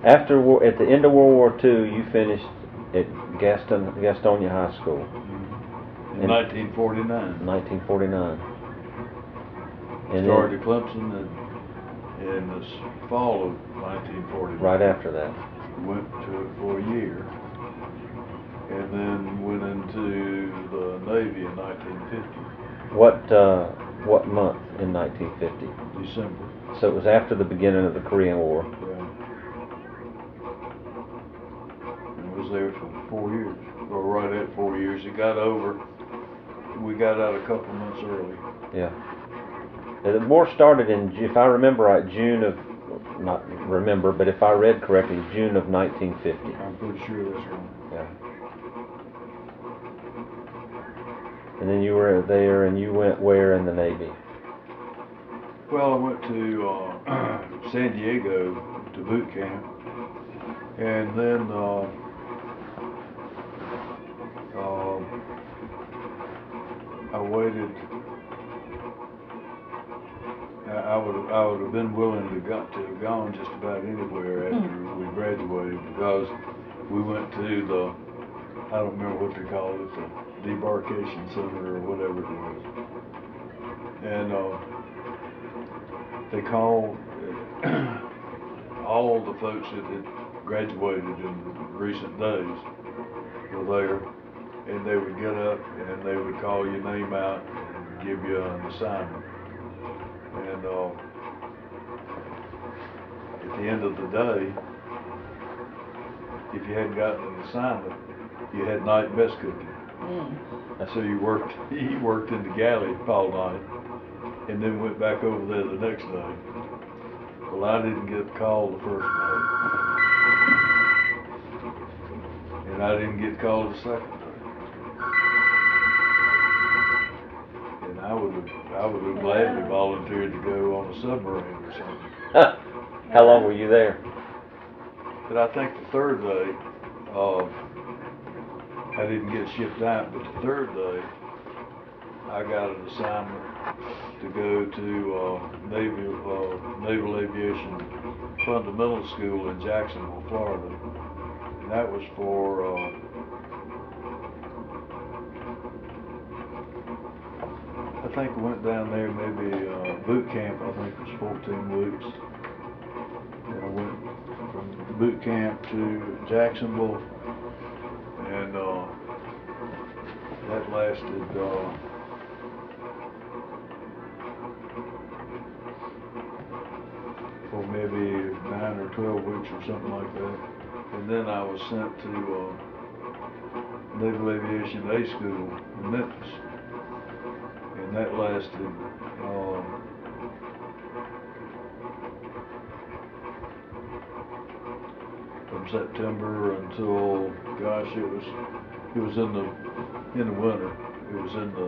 At the end of World War II, you finished at Gastonia High School. In 1949. 1949. And started at Clemson in the fall of 1949. Right after that. Went to it for a year. And then went into the Navy in 1950. What month in 1950? December. So it was after the beginning of the Korean War. Yeah. And was there for 4 years, or right at 4 years. It got over. We got out a couple months early. Yeah. The war started in, if I remember right, June of, not remember, but if I read correctly, June of 1950. I'm pretty sure that's right. Yeah. And then you were there, and you went where in the Navy? Well, I went to San Diego to boot camp, and then I waited. I would have been willing to have gone just about anywhere after we graduated, because we went to the, I don't remember what they call it, the debarkation center or whatever it was, and they called all the folks that had graduated in recent days were there, and they would get up and they would call your name out and give you an assignment. And at the end of the day, if you hadn't gotten an assignment, you had night mess cooking. So you worked in the galley all night, and then went back over there the next day. Well, I didn't get called the first day, and I didn't get called the second day. And I would have gladly volunteered to go on a submarine or something. How long were you there? But I think the third day, I didn't get shipped out, but the third day, I got an assignment to go to Naval Aviation Fundamental School in Jacksonville, Florida. And that was for I think I went down there maybe boot camp. I think it was 14 weeks. And I went from boot camp to Jacksonville, and that lasted for maybe 9 or 12 weeks or something like that. And then I was sent to Naval Aviation A School in Memphis, and that lasted from September until, gosh, it was in the winter. It was in the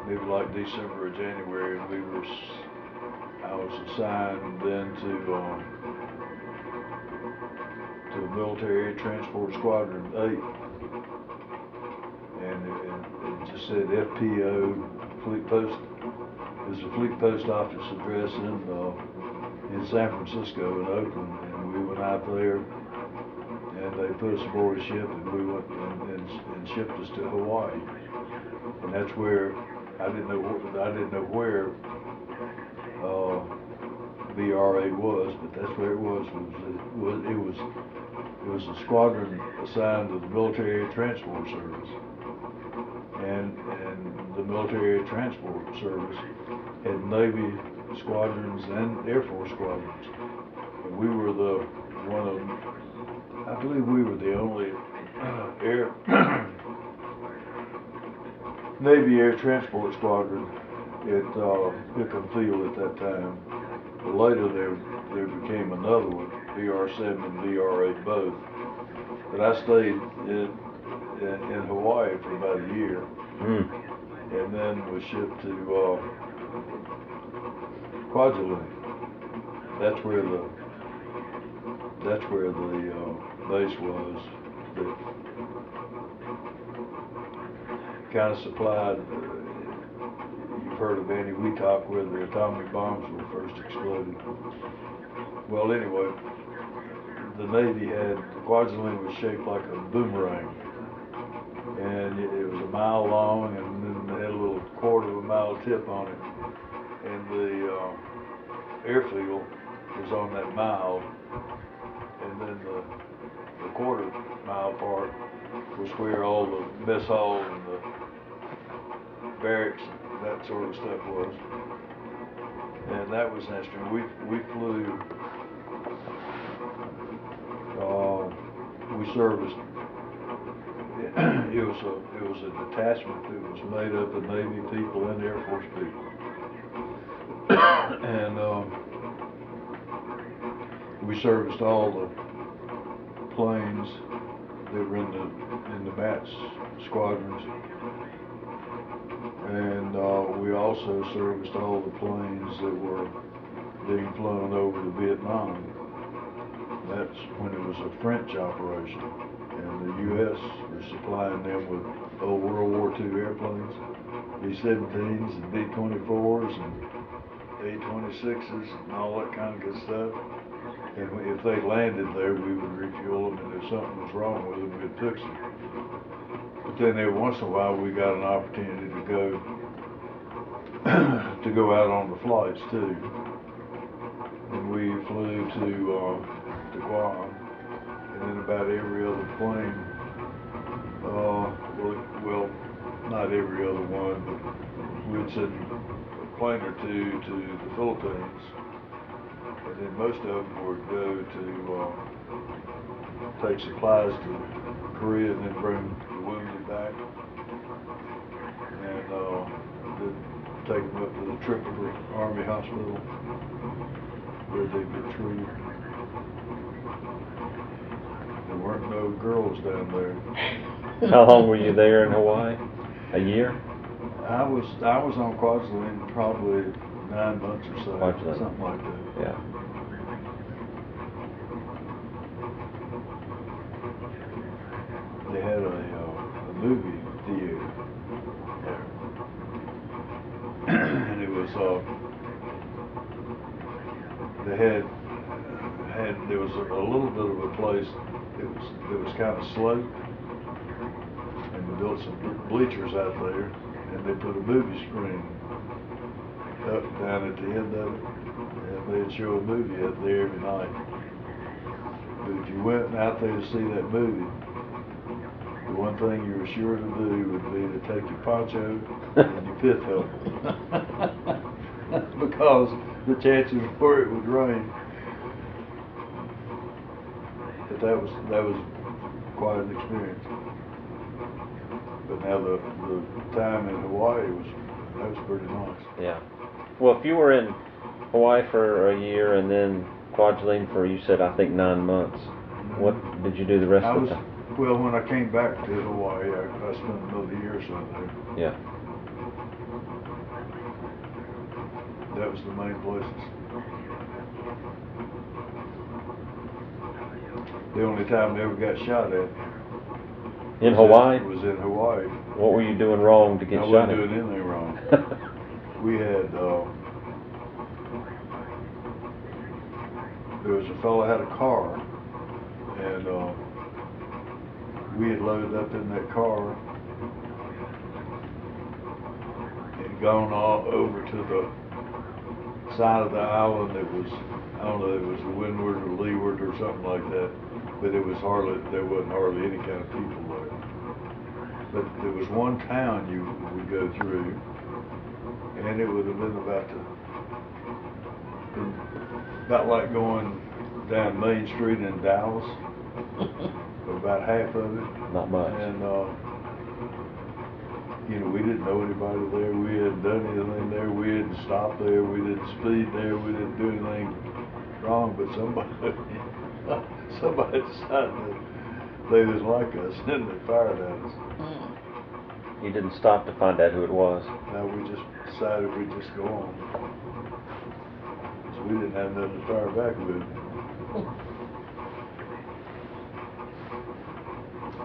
maybe like December or January, and I was assigned then to Military Air Transport Squadron 8, and it just said FPO, Fleet Post. It was a Fleet Post Office address in San Francisco and Oakland, and we went out there, and they put us aboard a ship, and we went and shipped us to Hawaii, and that's where I didn't know where VRA was, but that's where it was. It was a squadron assigned to the Military Air Transport Service, and the Military Air Transport Service had Navy squadrons and Air Force squadrons, and we were I believe we were the only Navy Air Transport Squadron at Hickam Field at that time. But later there became another one, VR-7 and VR-8 both. But I stayed in Hawaii for about a year, and then was shipped to Kwajalein. That's where the base was that kind of supplied. You've heard of Annie Weetok, where the atomic bombs were first exploded. Well, anyway, the Navy had, Kwajalein was shaped like a boomerang. And it was a mile long, and then they had a little quarter of a mile tip on it. And the airfield was on that mile, and then the quarter mile part was where all the mess hall and the barracks and that sort of stuff was. And that was interesting. We flew, we serviced. It was a detachment that was made up of Navy people and Air Force people, and we serviced all the planes that were in the MATS squadrons, and we also serviced all the planes that were being flown over to Vietnam. That's when it was a French operation, and the U.S. was supplying them with old World War II airplanes, B-17s and B-24s and A-26s and all that kind of good stuff. And if they landed there, we would refuel them, and if something was wrong with them, we'd fix them. But then every once in a while, we got an opportunity to go out on the flights too. And we flew to Guam, and then about every other plane, well, not every other one, but we'd send a plane or two to the Philippines, and then most of them would go to take supplies to Korea and then bring the wounded back, and then take them up to the Tripoli Army Hospital where they'd get treated. There weren't no girls down there. How long were you there in Hawaii? A year? I was on Kwajalein probably 9 months or so, Kwajalein. something like that. Yeah. They had a movie theater there, and it was there was a little bit of a place. It was kind of sloped, and they built some bleachers out there, and they put a movie screen up down at the end of it, and they'd show a movie out there every night. But if you went out there to see that movie, the one thing you were sure to do would be to take your poncho and your pith helmet, because the chances were it would rain. But that was quite an experience. But now the time in Hawaii that was pretty nice. Yeah. Well, if you were in Hawaii for a year and then Kwajalein for, you said, I think 9 months, what did you do the rest of the time? Well, when I came back to Hawaii, I spent another year or so there. Yeah. That was the main places. The only time I ever got shot at In Hawaii? was in Hawaii. What were you doing wrong to get I shot wasn't at? doing anything wrong. We had, there was a fellow had a car, and we had loaded up in that car and gone all over to the side of the island that was, I don't know, it was the windward or leeward or something like that, but there wasn't hardly any kind of people there. But there was one town you would go through, and it would have been about like going down Main Street in Dallas, about half of it. Not much. And we didn't know anybody there. We hadn't done anything there. We didn't stop there. We didn't speed there. We didn't do anything wrong. But somebody decided that they didn't like us, and they fired at us. You didn't stop to find out who it was? Now we just decided we'd just go on. So we didn't have nothing to fire back with.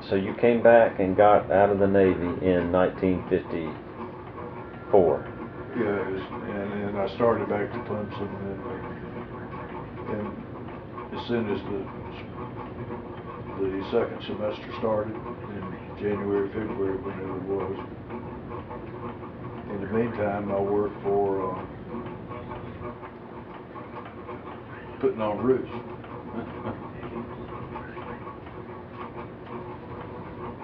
So you came back and got out of the Navy in 1954. Yeah, and I started back to Clemson, and as soon as the second semester started in January, February, whenever it was. In the meantime, I worked for putting on roofs.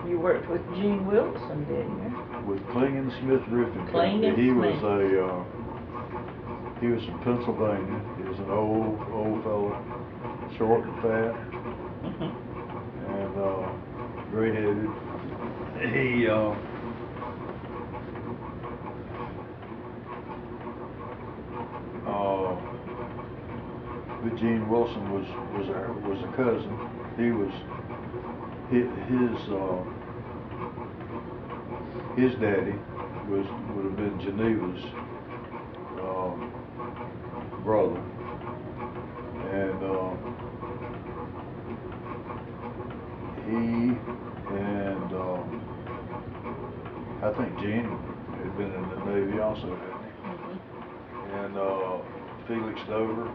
You worked with Gene Wilson, didn't you? With Klingon Smith Roofing Klingon Company. He was Smith. he was from Pennsylvania. He was an old fellow, short and fat, and gray-headed. He but Gene Wilson was a cousin. He was his daddy would have been Geneva's brother, and he and I think Gene had been in the Navy also, hadn't he? And Felix Dover,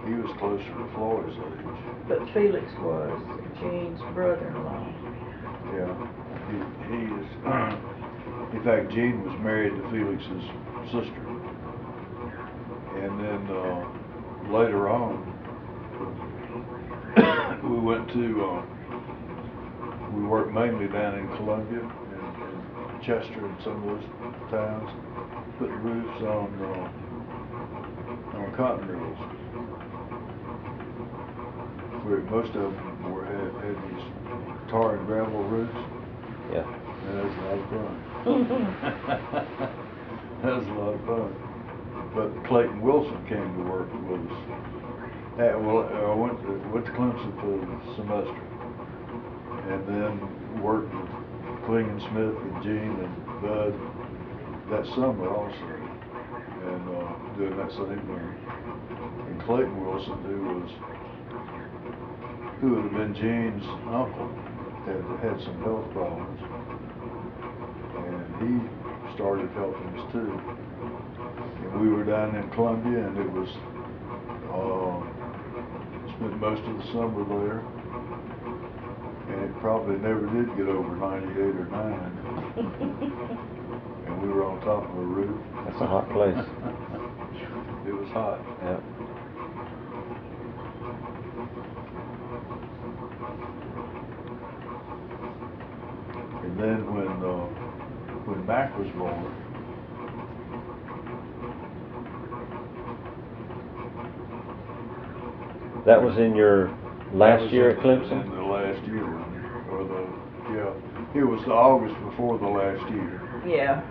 he was closer to Floyd's age. But Felix was Gene's brother-in-law. Yeah, he is. In fact, Gene was married to Felix's sister, and then later on, we went to. We worked mainly down in Columbia and Chester and some of those towns, putting roofs on cotton mills. Where most of them had these tar and gravel roofs. Yeah. And that was a lot of fun. That was a lot of fun. But Clayton Wilson came to work with us. Well, I went to Clemson for the semester, and then worked with Klingon Smith and Gene and Bud that summer also, and doing that same thing. And Clayton Wilson, who would have been Gene's uncle, had some health problems, and he started helping us too. And we were down in Columbia, and it was spent most of the summer there, and it probably never did get over 98 or 9. And we were on top of a roof. That's a hot place. It was hot. Yeah. And then when Mac was born, That was in your last year at Clemson? In the last year, it was the August before the last year. Yeah.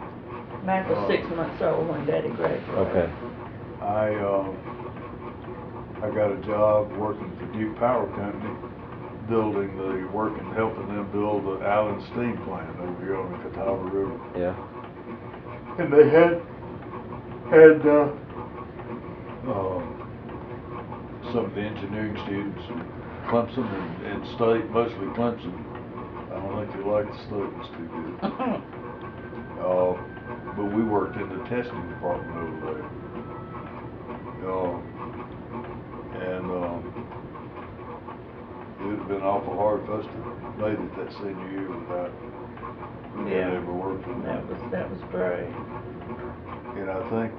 Mac was 6 months old when Daddy graduated. Okay. I got a job working for Duke Power Company, helping them build the Allen Steam Plant over here on the Catawba River. Yeah. And they had some of the engineering students from Clemson and State, mostly Clemson. I don't think they liked the students too good. But we worked in the testing department over there. And it would have been awful hard for us to make it that senior year without being able to work with them. That was great. And I think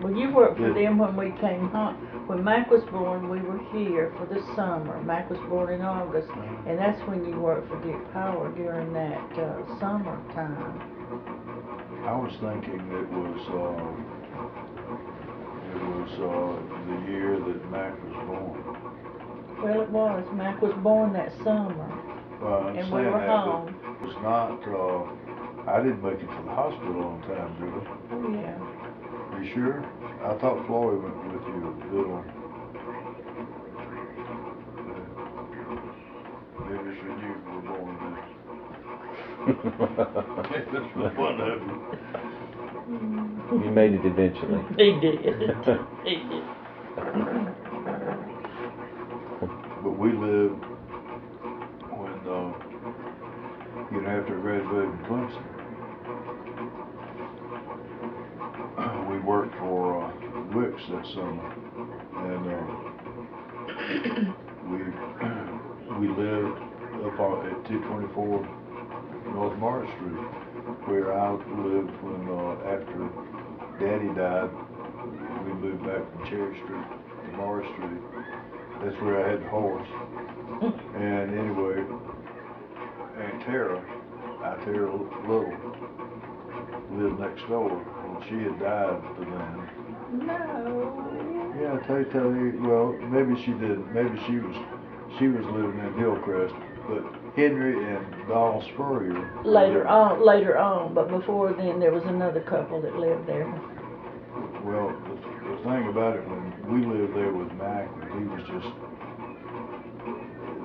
Well, you worked for them when we came home. When Mac was born, we were here for the summer. Mac was born in August, and that's when you worked for Duke Power during that summer time. I was thinking it was the year that Mac was born. Well, it was. Mac was born that summer, and we were home. It was not. I didn't make it to the hospital on time, did I? Oh yeah. You sure? I thought Floyd went with you a little. Maybe she knew you were born then. That's one of you. You made it eventually. He did. He did. But we lived when, after I graduated from Clemson, we worked for that summer. And we lived up at 224 North Morris Street, where I lived when after Daddy died. We moved back from Cherry Street to Morris Street. That's where I had the horse. And anyway, Aunt Tara Little, lived next door. Well, she had died by then. No. Yeah, tell you, well, maybe she didn't. Maybe she was living in Hillcrest. But Henry and Donald Spurrier. Later on, but before then there was another couple that lived there. Well, the thing about it, when we lived there with Mac, he was just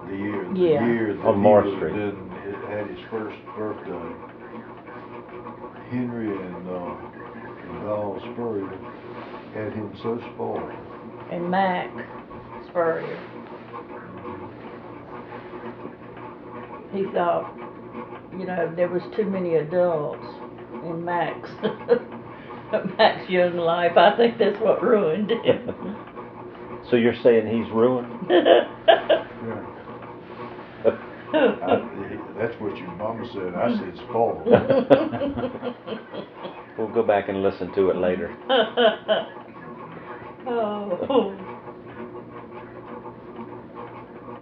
the year that On he Morris would have Street. had his first birthday. Henry and Donald Spurrier had him so spoiled. And Mac Spurrier. He thought, there was too many adults in Mac's young life. I think that's what ruined him. So you're saying he's ruined? Yeah. That's what your mama said. I said spoiled. We'll go back and listen to it later. Oh.